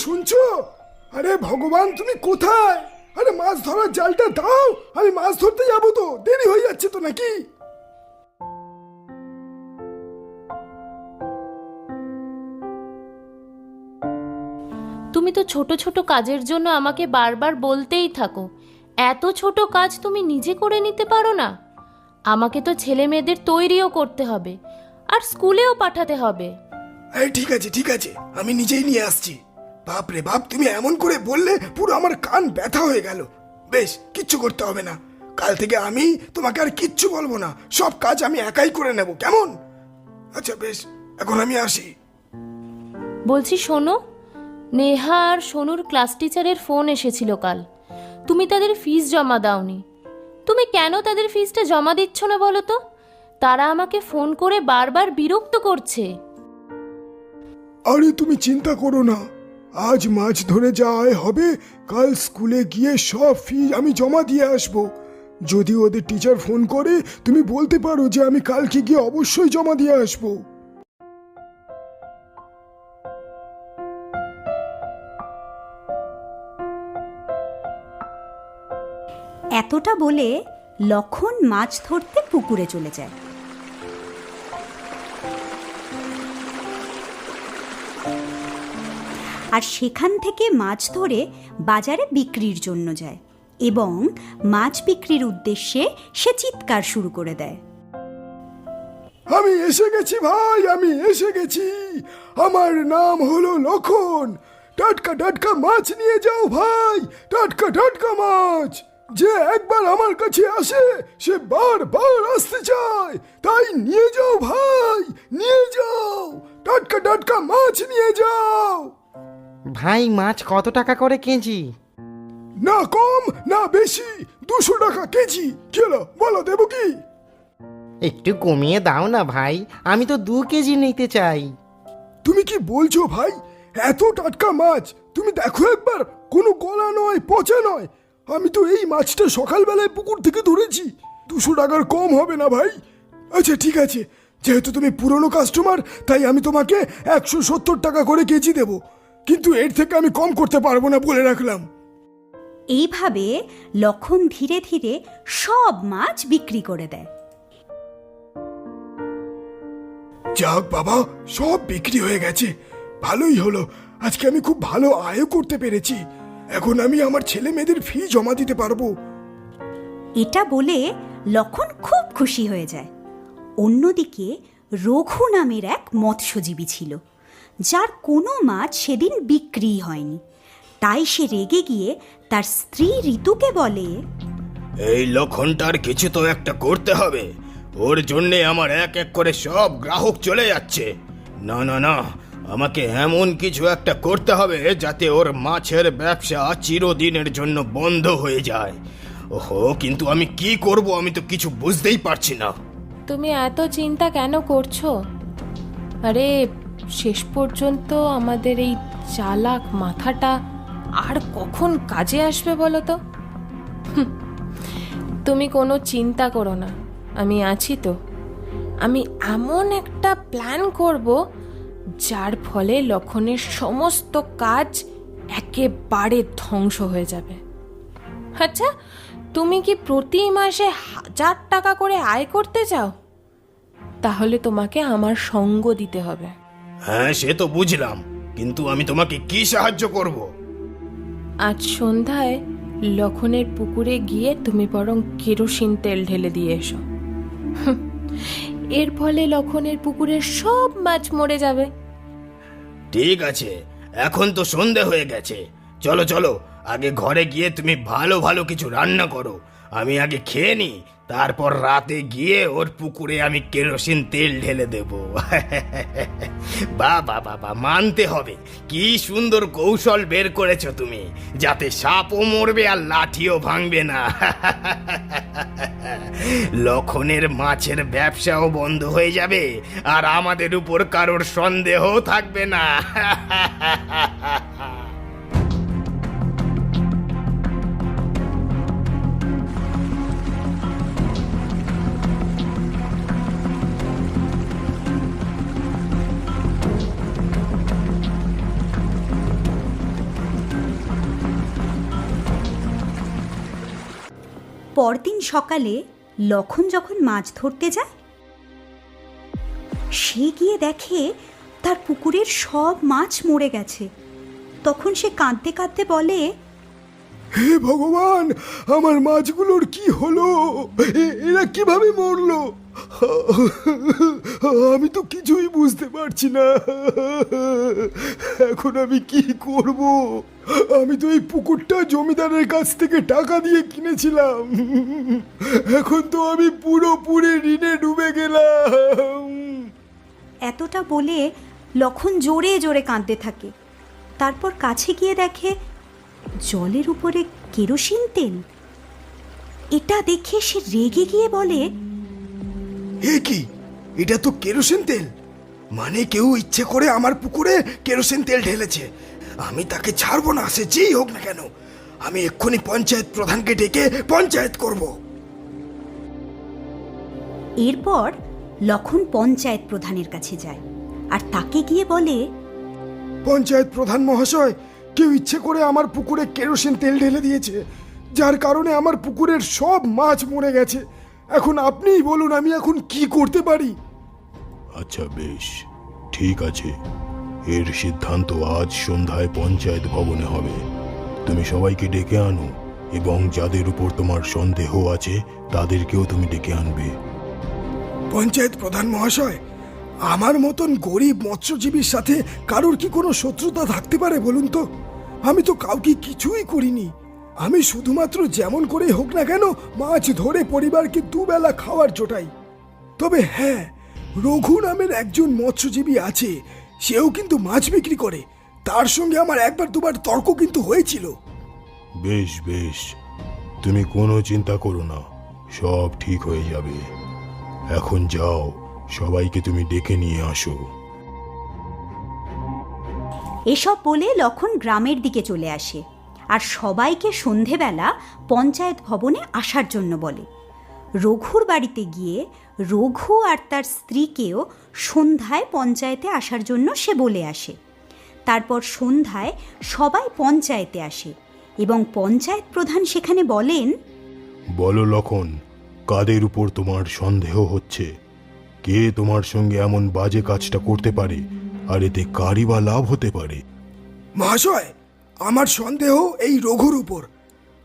শুনছো? আরে ভগবান, তুমি কোথায়? আরে মাছ ধরার জালটা দাও, আমি মাছ ধরতে যাবো, তো দেরি হয়ে যাচ্ছে তো নাকি? তুমি তো ছোট ছোট কাজের জন্য আমাকে বারবার বলতেই থাকো, এত ছোট কাজ তুমি নিজে করে নিতে পারো না? আমাকে তো ছেলে মেয়েদের তৈরিও করতে হবে, আর স্কুলেও পাঠাতে হবে। এই ঠিক আছে ঠিক আছে, আমি নিজেই নিয়ে আসছি। বাপরে বাপ, তুমি এমন করে বললে পুরো আমার কান ব্যথা হয়ে গেল। বেশ, কিচ্ছু করতে হবে না, কাল থেকে আমি তোমাকে আর কিচ্ছু বলবো না, সব কাজ আমি একাই করে নেব, কেমন? আচ্ছা বেশ, এখন আমি আসি। বলছি শোনো, নেহা আর সোনুর ক্লাস টিচারের ফোন এসেছিল কাল। তুমি তাদের ফিস জমা দাওনি। তুমি কেন তাদের ফিসটা জমা দিচ্ছ না বলো তো? তারা আমাকে ফোন করে বারবার বিরক্ত করছে। আরে তুমি চিন্তা করো না, আজ মাছ ধরে যা আয় হবে, কাল স্কুলে গিয়ে সব ফি আমি জমা দিয়ে আসবো। যদি ওদের টিচার ফোন করে, তুমি বলতে পারো যে আমি কালকে গিয়ে অবশ্যই জমা দিয়ে আসবো। এতটা বলে লক্ষণ মাছ ধরতে পুকুরে চলে যায়। আর সেখান থেকে মাছ ধরে বাজারে বিক্রির জন্য যায় এবং মাছ বিক্রির উদ্দেশ্যে সে চিৎকার শুরু করে দেয়। আমি এসে গেছি ভাই, আমি এসে গেছি। আমার নাম হলো লক্ষণ। টাটকা টাটকা মাছ নিয়ে যাও ভাই, টাটকা টাটকা মাছ। যে একবার আমার কাছে আসে সে বারবার আসতে চায়, তাই নিয়ে যাও ভাই, নিয়ে যাও, টাটকা টাটকা মাছ নিয়ে যাও। ভাই, মাছ কত টাকা করে কেজি? না কম না বেশি, 200 টাকা কেজি। কি হলো বলো, দেবো কি? একটু কমিয়ে দাও না ভাই, আমি তো 2 কেজি নিতে চাই। তুমি কি বলছো ভাই? এত টাটকা মাছ তুমি দেখো একবার, কোনো গলা নয়, পচা নয়। আমি তো এই মাছটা সকালবেলায় পুকুর থেকে ধরেছি, 200 টাকার কম হবে না ভাই। আচ্ছা ঠিক আছে, যেহেতু তুমি পুরনো কাস্টমার, তাই আমি তোমাকে 170 টাকা করে কেজি দেব, কিন্তু এর থেকে আমি কম করতে পারবো না, বলে রাখলাম। এইভাবে লক্ষণ ধীরে ধীরে সব মাছ বিক্রি করে দেয়। যাক বাবা, সব বিক্রি হয়ে গেছে, ভালোই হলো। আজকে আমি খুব ভালো আয়ও করতে পেরেছি। এখন আমি আমার ছেলে মেয়েদের ফি জমা দিতে পারবো। এটা বলে লক্ষণ খুব খুশি হয়ে যায়। অন্যদিকে রঘু নামের এক মৎস্যজীবী ছিল, যার কোনো মাছ সেদিন বিক্রি হয়নি। তাই সে রেগে গিয়ে তার স্ত্রী ঋতুকে বলে, এই লক্ষণটার কিছু তো একটা করতে হবে, ওর জন্যে আমার এক এক করে সব গ্রাহক চলে যাচ্ছে। না না না, আমাকে এমন কিছু একটা করতে হবে যাতে ওর মাছের ব্যবসা চিরদিনের জন্য বন্ধ হয়ে যায়। ওহো, কিন্তু আমি কি করব, আমি তো কিছু বুঝতেই পারছি না। তুমি এত চিন্তা কেন করছো? আরে শেষ পর্যন্ত আমাদের এই চালাক মাথাটা আর কখন কাজে আসবে বলো তো? তুমি কোনো চিন্তা করো না, আমি আছি তো। আমি এমন একটা প্ল্যান করব যার ফলে লক্ষণের সমস্ত কাজ একেবারে ধ্বংস হয়ে যাবে। আচ্ছা, তুমি কি প্রতি মাসে 1000 টাকা করে আয় করতে চাও? তাহলে তোমাকে আমার সঙ্গ দিতে হবে। হ্যাঁ, সে তো বুঝলাম, কিন্তু আমি তোমাকে কি সাহায্য করব? আজ সন্ধ্যায় লক্ষণের পুকুরে গিয়ে তুমি বরং কেরোসিন তেল ঢেলে দিয়ে এসো। এর ফলে লক্ষণের পুকুরের সব মাছ মরে যাবে। ঠিক আছে, এখন তো সন্ধে হয়ে গেছে, চলো চলো, আগে ঘরে গিয়ে তুমি ভালো ভালো কিছু রান্না করো, আমি আগে খেয়ে নি, তারপর রাতে গিয়ে ওর পুকুরে আমি কেরোসিন তেল ঢেলে দেব। বাবা বাবা, মানতে হবে, কি সুন্দর কৌশল বের করেছো তুমি, যাতে সাপও মরবে আর লাঠিও ভাঙবে না। লক্ষণের মাছের ব্যবসাও বন্ধ হয়ে যাবে, আর আমাদের উপর কারোর সন্দেহ থাকবে না। পরদিন সকালে লক্ষণ যখন মাছ ধরতে যায়, সে গিয়ে দেখে তার পুকুরের সব মাছ মরে গেছে। তখন সে কাঁদতে কাঁদতে বলে, হে ভগবান, আমার মাছগুলোর কি হলো? এরা কিভাবে মরলো? আমি তো কিছুই বুঝতে পারছি না। এখন আমি কি করব? আমি তো এই পুকুরটা জমিদারের কাছ থেকে টাকা দিয়ে কিনেছিলাম। এখন তো আমি পুরোপুরি ঋণে ডুবে গেলাম। এতটা বলে লক্ষণ জোরে জোরে কাঁদতে থাকে। তারপর কাছে গিয়ে দেখে জলের উপরে কেরোসিন তেল। এটা দেখে সে রেগে গিয়ে বলে, এ কি? এটা তো কেরোসিন তেল। মানে কেউ ইচ্ছে করে আমার পুকুরে কেরোসিন তেল ঢেলেছে। আমি তাকে ছাড়বো না, সে যেই হোক না কেন। আমি এক্ষুনি পঞ্চায়েত প্রধানকে ডেকে পঞ্চায়েত করব। এরপর লক্ষণ পঞ্চায়েত প্রধানের কাছে যায় আর তাকে গিয়ে বলে, পঞ্চায়েত প্রধান মহাশয়, কেউ ইচ্ছে করে আমার পুকুরে কেরোসিন তেল ঢেলে দিয়েছে, যার কারণে আমার পুকুরের সব মাছ মরে গেছে। এখন আপনিই বলুন, আমি এখন কি করতে পারি? আচ্ছা বেশ, ঠিক আছে। এর সিদ্ধান্ত আজ সন্ধ্যায় পঞ্চায়েত ভবনে হবে। তুমি সবাইকে ডেকে আনো এবং যাদের উপর তোমার সন্দেহ আছে তাদেরকেও তুমি ডেকে আনবে। পঞ্চায়েত প্রধান মহাশয়, আমার মতন গরিব মৎস্যজীবীর সাথে কারোর কি কোনো শত্রুতা থাকতে পারে বলুন তো? আমি তো কাউকে কিছুই করিনি। আমি শুধুমাত্র যেমন করে হোক না কেন মাছ ধরে পরিবারকে দুবেলা খাওয়ার জোটাই। তবে হ্যাঁ, রঘু নামের একজন মৎস্যজীবী আছে, সেও কিন্তু মাছ বিক্রি করে। তার সঙ্গে আমার একবার দুবার তর্ক কিন্তু হয়েছিল। বেশ বেশ, তুমি কোনো চিন্তা করো না, সব ঠিক হয়ে যাবে। এখন যাও, সবাইকে তুমি ডেকে নিয়ে আসো। এসব বলে লক্ষণ গ্রামের দিকে চলে আসে আর সবাইকে সন্ধেবেলা পঞ্চায়েত ভবনে আসার জন্য বলে। রঘুর বাড়িতে গিয়ে রঘু আর তার স্ত্রীকেও সন্ধ্যায় পঞ্চায়েতে আসার জন্য সে বলে আসে। তারপর সন্ধ্যায় সবাই পঞ্চায়েতে আসে এবং পঞ্চায়েত প্রধান সেখানে বলেন, বলো লক্ষণ, কাদের উপর তোমার সন্দেহ হচ্ছে? কে তোমার সঙ্গে এমন বাজে কাজটা করতে পারে, আর এতে কারই বা লাভ হতে পারে? মহাশয়, আমার সন্দেহ এই রঘুর উপর,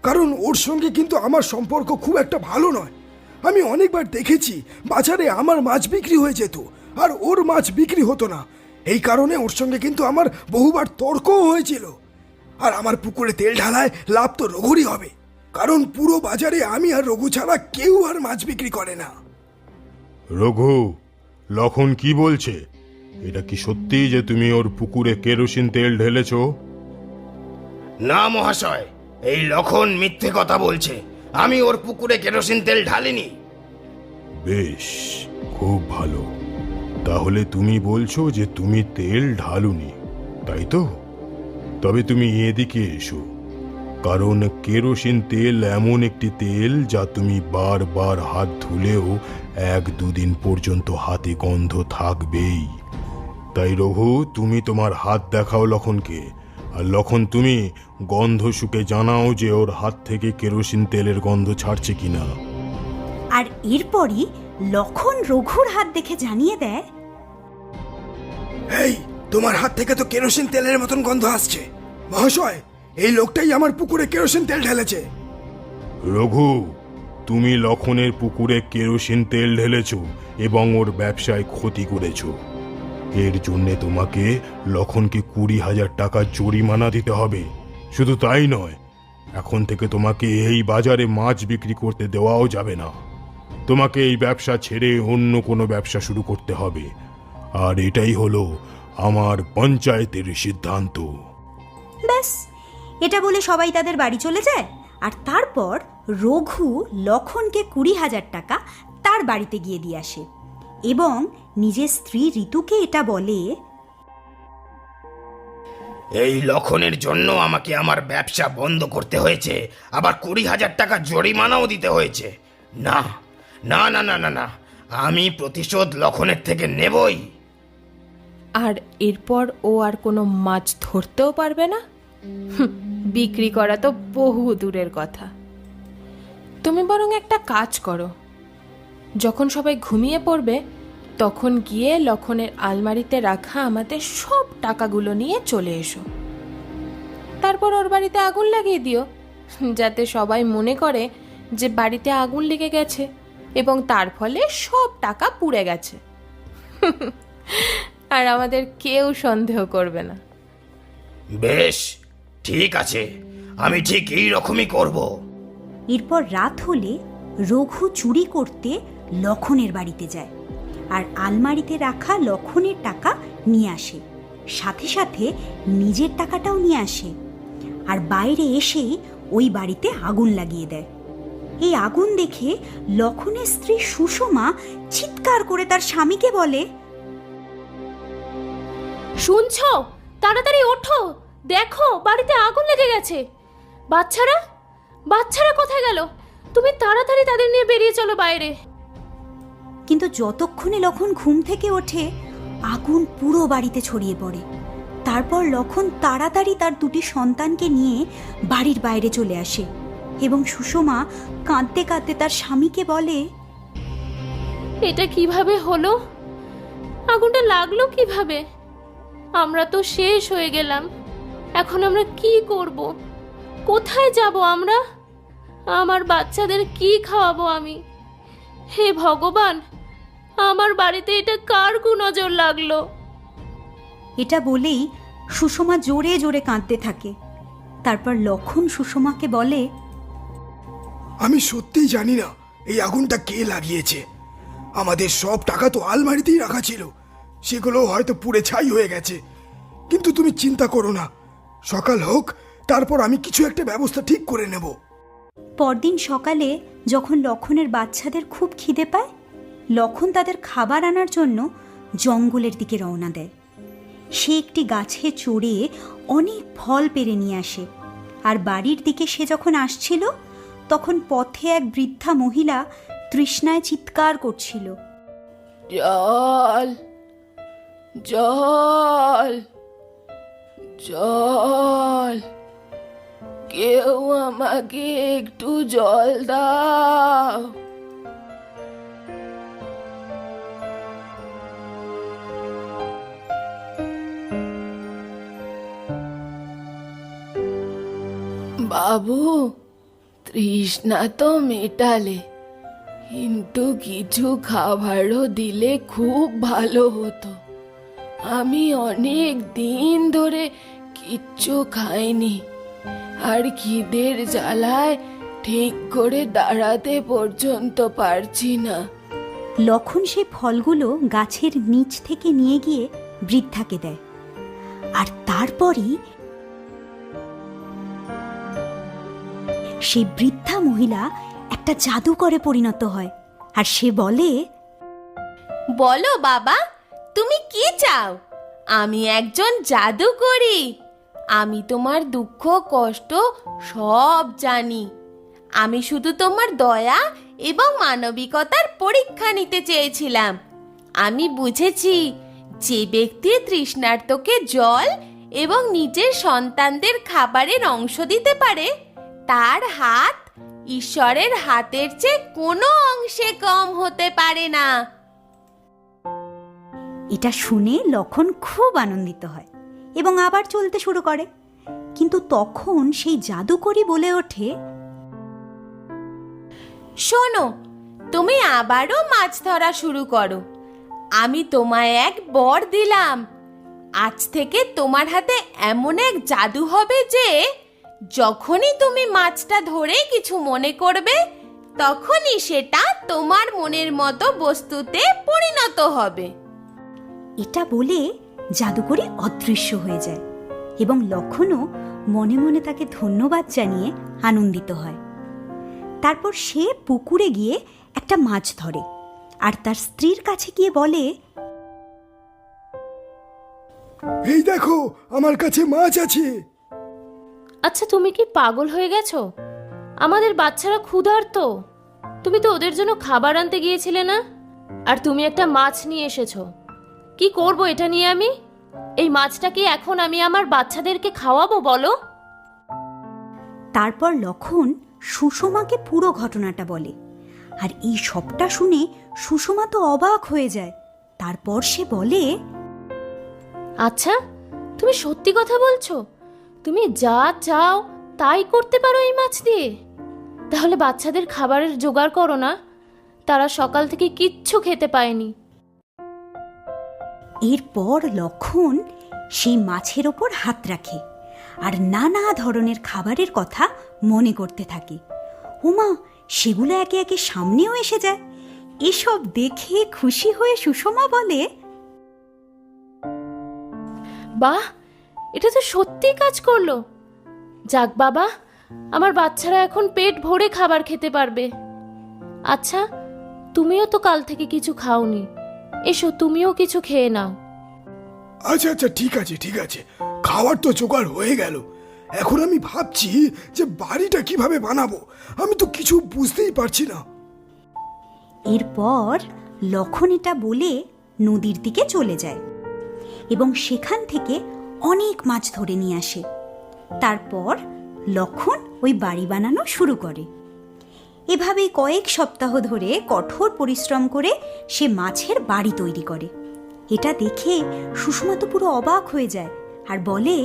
কারণ ওর সঙ্গে কিন্তু আমার সম্পর্ক খুব একটা ভালো নয়। আমি অনেকবার দেখেছি বাজারে আমার মাছ বিক্রি হয়ে যেত আর ওর মাছ বিক্রি হতো না। এই কারণে ওর সঙ্গে কিন্তু আমার বহুবার তর্কও হয়েছিল। আর আমার পুকুরে তেল ঢালায় লাভ তো রঘুরই হবে, কারণ পুরো বাজারে আমি আর রঘু ছাড়া কেউ আর মাছ বিক্রি করে না। রঘু, লক্ষণ কি বলছে? এটা কি সত্যি যে তুমি ওর পুকুরে কেরোসিন তেল ঢেলেছো? না মহাশয়, এই লক্ষণ মিথ্যে কথা বলছে। আমি ওর পুকুরে কেরোসিন তেল ঢালিনি। বেশ, খুব ভালো। তাহলে তুমি বলছো যে তুমি তেল ঢালুনি, তাই তো? তবে তুমি এদিকে এসো, কারণ কেরোসিন তেল এমন একটি তেল যা তুমি বারবার হাত ধুলেও 1-2 দিন পর্যন্ত হাতে গন্ধ থাকবেই। তাই রঘু, তুমি তোমার হাত দেখাও লক্ষণকে, আর লক্ষণ তুমি গন্ধ শুকে জানাও যে ওর হাত থেকে কেরোসিন তেলের গন্ধ ছাড়ছে কিনা। আর এরপরই লক্ষণ রঘুর হাত দেখে জানিয়ে দেয়, এই, তোমার হাত থেকে তো কেরোসিন তেলের মতন গন্ধ আসছে। মহাশয়, এই লোকটাই আমার পুকুরে কেরোসিন তেল ঢেলেছে। রঘু, তুমি লক্ষণের পুকুরে কেরোসিন তেল ঢেলেছো এবং ওর ব্যবসায় ক্ষতি করেছো। এর জন্য তোমাকে লক্ষণকে 20,000 টাকা জরিমানা দিতে হবে। শুধু তাই নয়, এখন থেকে তোমাকে এই বাজারে মাছ বিক্রি করতে দেওয়াও যাবে না। তোমাকে এই ব্যবসা ছেড়ে অন্য কোনো ব্যবসা শুরু করতে হবে। আর এটাই হলো আমার পঞ্চায়েতের সিদ্ধান্ত। ব্যাস, এটা বলে সবাই তাদের বাড়ি চলে যায়। আর তারপর রঘু লক্ষণকে 20,000 টাকা তার বাড়িতে গিয়ে দিয়ে আসে এবং নিজের স্ত্রী ঋতুকে এটা বলে, এই লক্ষণের জন্য আমাকে আমার ব্যবসা বন্ধ করতে হয়েছে, আবার 20,000 টাকা জরিমানাও দিতে হয়েছে। না না না না না না, আমি প্রতিশোধ লক্ষণের থেকে নেবই। আর এরপর ও আর কোনো মাছ ধরতেও পারবে না। বিক্রি করা তো বহু দূরের কথা। তুমি বরং একটা কাজ করো, যখন সবাই ঘুমিয়ে পড়বে তখন গিয়ে লক্ষণের আলমারিতে রাখা আমাদের সব টাকাগুলো নিয়ে চলে এসো। তারপর ওর বাড়িতে আগুন লাগিয়ে দিও, যাতে সবাই মনে করে যে বাড়িতে আগুন লেগে গেছে এবং তার ফলে সব টাকা পুড়ে গেছে। আর আমাদের কেউ সন্দেহ করবে না। বেশ, ঠিক আছে, আমি ঠিক এই রকমই করব। এরপর রাত হলে রঘু চুরি করতে লক্ষণের বাড়িতে যায় আর আলমারিতে রাখা লক্ষণের টাকা নিয়ে আসে, সাথে সাথে নিজের টাকাটাও নিয়ে আসে। আর বাইরে এসেই ওই বাড়িতে আগুন লাগিয়ে দেয়। এই আগুন দেখে লক্ষণের স্ত্রী সুষমা চিৎকার করে তার স্বামীকে বলে, শুনছো? তাড়াতাড়ি ওঠো, দেখো বাড়িতে আগুন লেগে গেছে। বাচ্চারা বাচ্চারা কোথায় গেল? তুমি তাড়াতাড়ি তাদের নিয়ে বেরিয়ে চলো বাইরে। কিন্তু যতক্ষণে লক্ষণ ঘুম থেকে ওঠে আগুন পুরো বাড়িতে ছড়িয়ে পড়ে। তারপর লক্ষণ তাড়াতাড়ি তার দুটি সন্তানকে নিয়ে বাড়ির বাইরে চলে আসে এবং সুষমা কাঁদতে কাঁদতে তার স্বামীকে বলে, এটা কিভাবে হলো? আগুনটা লাগলো কিভাবে? আমরা তো শেষ হয়ে গেলাম। এখন আমরা কি করব? কোথায় যাব আমরা? আমার বাচ্চাদের কি খাওয়াবো আমি? হে ভগবান, আমার বাড়িতে এটা কার কুনজর লাগলো? এটা বলেই সুষমা জোরে জোরে কাঁদতে থাকে। তারপর লক্ষণ সুষমাকে বলে, আমি সত্যিই জানি না এই আগুনটা কে লাগিয়েছে। আমাদের সব টাকা তো আলমারিতেই রাখা ছিল, সেগুলো হয়তো পুড়ে ছাই হয়ে গেছে। কিন্তু তুমি চিন্তা করো না, সকাল হোক, তারপর আমি কিছু একটা ব্যবস্থা ঠিক করে নেব। পরদিন সকালে যখন লক্ষণের বাচ্চাদের খুব খিদে পায়, লক্ষণ তাদের খাবার আনার জন্য জঙ্গলের দিকে রওনা দেয়। সে একটি গাছে চড়ে অনেক ফল পেড়ে নিয়ে আসে। আর বাড়ির দিকে সে যখন আসছিল তখন পথে এক বৃদ্ধা মহিলা তৃষ্ণায় চিৎকার করছিল, জল জল জল, কেউ আমাকে একটু জল দাও। বাবু, তৃষ্ণা তো মেটালে, কিন্তু কিছু খাবারও দিলে খুব ভালো হতো। আমি অনেক দিন ধরে কিচ্ছু খাইনি, আর খিদের জ্বালায় ঠিক করে দাঁড়াতে পর্যন্ত পারছি না। লক্ষণ সেই ফলগুলো গাছের নিচ থেকে নিয়ে গিয়ে বৃদ্ধাকে দেয়। আর তারপরই সেই বৃদ্ধা মহিলা একটা জাদুকরে পরিণত হয়। আর সে বলে, বলো বাবা, তুমি কি চাও? আমি একজন জাদুকরি। আমি তোমার দুঃখ কষ্ট সব জানি। আমি শুধু তোমার দয়া এবং মানবিকতার পরীক্ষা নিতে চেয়েছিলাম। আমি বুঝেছি, যে ব্যক্তি তৃষ্ণার্তকে জল এবং নিজের সন্তানদের খাবারের অংশ দিতে পারে, তার হাত ঈশ্বরের হাতের চেয়ে কোনো অংশে কম হতে পারে না। এটা শুনে লক্ষণ খুব আনন্দিত হয় এবং আবার চলতে শুরু করে। কিন্তু তখন সেই জাদুকরি বলে ওঠে, শোনো, তুমি আবারও মাছ ধরা শুরু করো। আমি তোমায় এক বর দিলাম। আজ থেকে তোমার হাতে এমন এক জাদু হবে যে যখনই তুমি মাছটা ধরে কিছু মনে করবে, তখনই সেটা তোমার মনের মতো বস্তুতে পরিণত হবে। এটা বলে জাদুকরি অদৃশ্য হয়ে যায় এবং লক্ষণও মনে মনে তাকে ধন্যবাদ জানিয়ে আনন্দিত হয়। তারপর সে পুকুরে গিয়ে একটা মাছ ধরে আর তার স্ত্রীর কাছে গিয়ে বলে, এই দেখো, আমার কাছে মাছ আছে। আচ্ছা, তুমি কি পাগল হয়ে গেছো? আমাদের বাচ্চারা ক্ষুধার্ত। তুমি তো ওদের জন্য খাবার আনতে গিয়েছিলে না? আর তুমি একটা মাছ নিয়ে এসেছো। কি করব এটা নিয়ে আমি? এই মাছটা কি এখন আমি আমার বাচ্চাদেরকে খাওয়াবো বলো? তারপর লক্ষণ সুষমাকে পুরো ঘটনাটা বলে। আর এই সবটা শুনে সুষমা তো অবাক হয়ে যায়। তারপর সে বলে, আচ্ছা, তুমি সত্যি কথা বলছো? তুমি যা চাও তাই করতে পারো এই মাছ দিয়ে? তাহলে বাচ্চাদের খাবারের জোগাড় করো না, তারা সকাল থেকে কিচ্ছু খেতে পায়নি। এরপর লক্ষণ সেই মাছের ওপর হাত রাখে আর নানা ধরনের খাবারের কথা মনে করতে থাকে। ওমা, সেগুলো একে একে সামনেও এসে যায়। এসব দেখে খুশি হয়ে সুষমা বলে, বাহ, এটা তো সত্যিই কাজ করলো। যাক বাবা, আমার বাচ্চারা এখন পেট ভরে খাবার খেতে পারবে। আচ্ছা, তুমিও তো কাল থেকে কিছু খাওনি, এসো তুমিও কিছু খেয়ে নাও। আচ্ছা আচ্ছা, ঠিক আছে ঠিক আছে, খাবার তো জোগাড় হয়ে গেল। এখন আমি ভাবছি যে বাড়িটা কিভাবে বানাবো, আমি তো কিছু বুঝতেই পারছি না। এরপর লক্ষণ এটা বলে নদীর দিকে চলে যায় এবং সেখান থেকে অনেক মাছ ধরে নিয়ে আসে। তারপর লক্ষণ ওই বাড়ি বানানো শুরু করে। এভাবেই কয়েক সপ্তাহ ধরে কঠোর পরিশ্রম করে সে মাছের বাড়ি তৈরি করে। এটা দেখে সুষমা তো পুরো অবাক হয়ে যায় আর বলে,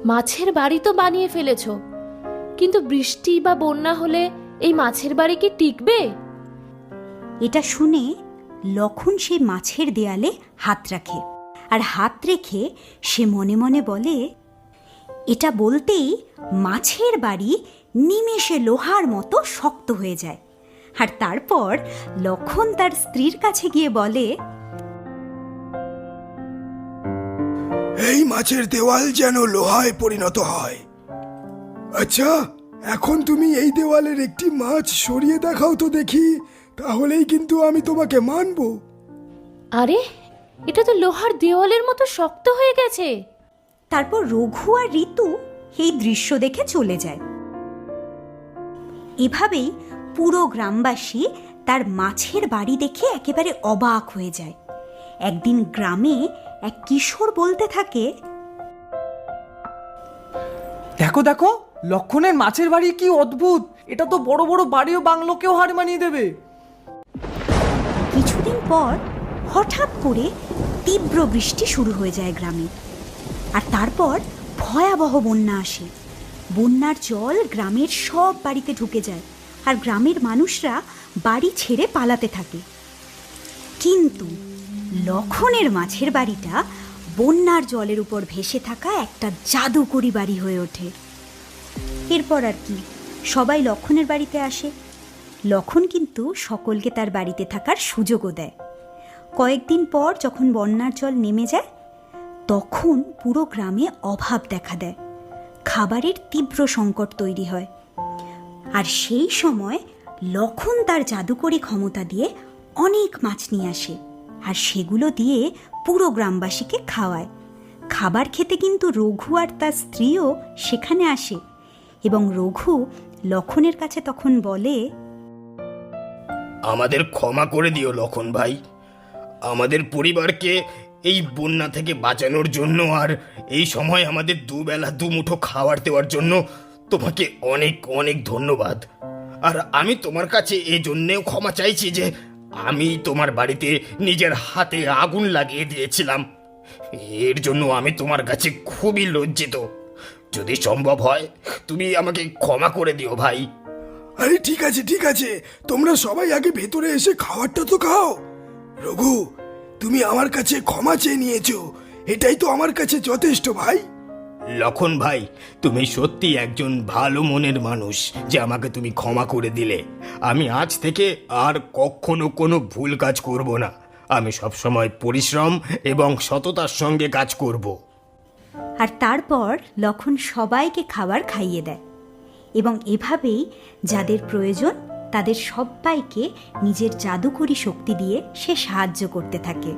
মাছের বাড়ি তো বানিয়ে ফেলেছ, কিন্তু বৃষ্টি বা বন্যা হলে এই মাছের বাড়ি কি টিকবে? এটা শুনে লক্ষণ সেই মাছের দেয়ালে হাত রাখে আর হাত রেখে সে মনে মনে বলে, এটা বলতেই মাছের বাড়ি নিমেষে লোহার মতো শক্ত হয়ে যায়। আর তারপর লক্ষণ তার স্ত্রীর কাছে গিয়ে বলে, এই মাছের দেওয়াল যেন লোহায় পরিণত হয়। আচ্ছা, এখন তুমি এই দেওয়ালের একটি মাছ সরিয়ে দেখাও তো দেখি, তাহলেই কিন্তু আমি তোমাকে মানবো। আরে, এটা তো লোহার দেওয়ালের মতো শক্ত হয়ে গেছে। তারপর রঘু আর ঋতু এই দৃশ্য দেখে চলে যায়। এভাবেই পুরো গ্রামবাসী তার মাছের বাড়ি দেখে একেবারে অবাক হয়ে যায়। একদিন গ্রামে এক কিশোর বলতে থাকে, দেখো দেখো, লক্ষণের মাছের বাড়ি কি অদ্ভুত! এটা তো বড় বড় বাড়ি ও বাংলোকেও হার মানিয়ে দেবে। কিছুদিন পর হঠাৎ করে তীব্র বৃষ্টি শুরু হয়ে যায় গ্রামে। আর তারপর ভয়াবহ বন্যা আসে। বন্যার জল গ্রামের সব বাড়িতে ঢুকে যায় আর গ্রামের মানুষরা বাড়ি ছেড়ে পালাতে থাকে। কিন্তু লক্ষণের মাছের বাড়িটা বন্যার জলের উপর ভেসে থাকা একটা জাদুকরি বাড়ি হয়ে ওঠে। এরপর আর কি, সবাই লক্ষণের বাড়িতে আসে। লক্ষণ কিন্তু সকলকে তার বাড়িতে থাকার সুযোগও দেয়। কয়েকদিন পর যখন বন্যার জল নেমে যায়, তখন পুরো গ্রামে অভাব দেখা দেয়। খাবারের তীব্র সংকট তৈরি হয়। আর সেই সময় লক্ষণ তার জাদুকরি ক্ষমতা দিয়ে অনেক মাছ নিয়ে আসে আর সেগুলো দিয়ে পুরো গ্রামবাসীকে খাওয়ায়। খাবার খেতে কিন্তু রঘু আর তার স্ত্রীও সেখানে আসে এবং রঘু লক্ষণের কাছে তখন বলে, আমাদের ক্ষমা করে দিও লক্ষণ ভাই, আমাদের পরিবারকে এই বন্যা থেকে বাঁচানোর জন্য আর এই সময় আমাদের দুবেলা দুমুঠো খাবার দেওয়ার জন্য তোমাকে অনেক অনেক ধন্যবাদ। আর আমি তোমার কাছে এই জন্যেও ক্ষমা চাইছি যে আমি তোমার বাড়িতে নিজের হাতে আগুন লাগিয়ে দিয়েছিলাম। এর জন্য আমি তোমার কাছে খুবই লজ্জিত। যদি সম্ভব হয় তুমি আমাকে ক্ষমা করে দিও ভাই। আরে ঠিক আছে ঠিক আছে, তোমরা সবাই আগে ভেতরে এসে খাবারটা তো খাও। রঘু, তুমি আমার কাছে ক্ষমা চেয়ে নিয়েছো, এটাই তো আমার কাছে যথেষ্ট ভাই। লক্ষণ ভাই, তুমি সত্যি একজন ভালো মনের মানুষ যে আমাকে তুমি ক্ষমা করে দিলে। আমি আজ থেকে আর কখনো কোনো ভুল কাজ করব না। আমি সবসময় পরিশ্রম এবং সততার সঙ্গে কাজ করব। আর তারপর লক্ষণ সবাইকে খাবার খাইয়ে দেয় এবং এভাবেই যাদের প্রয়োজন তাদের সবাইকে নিজের জাদুকরি শক্তি দিয়ে সে সাহায্য করতে থাকে।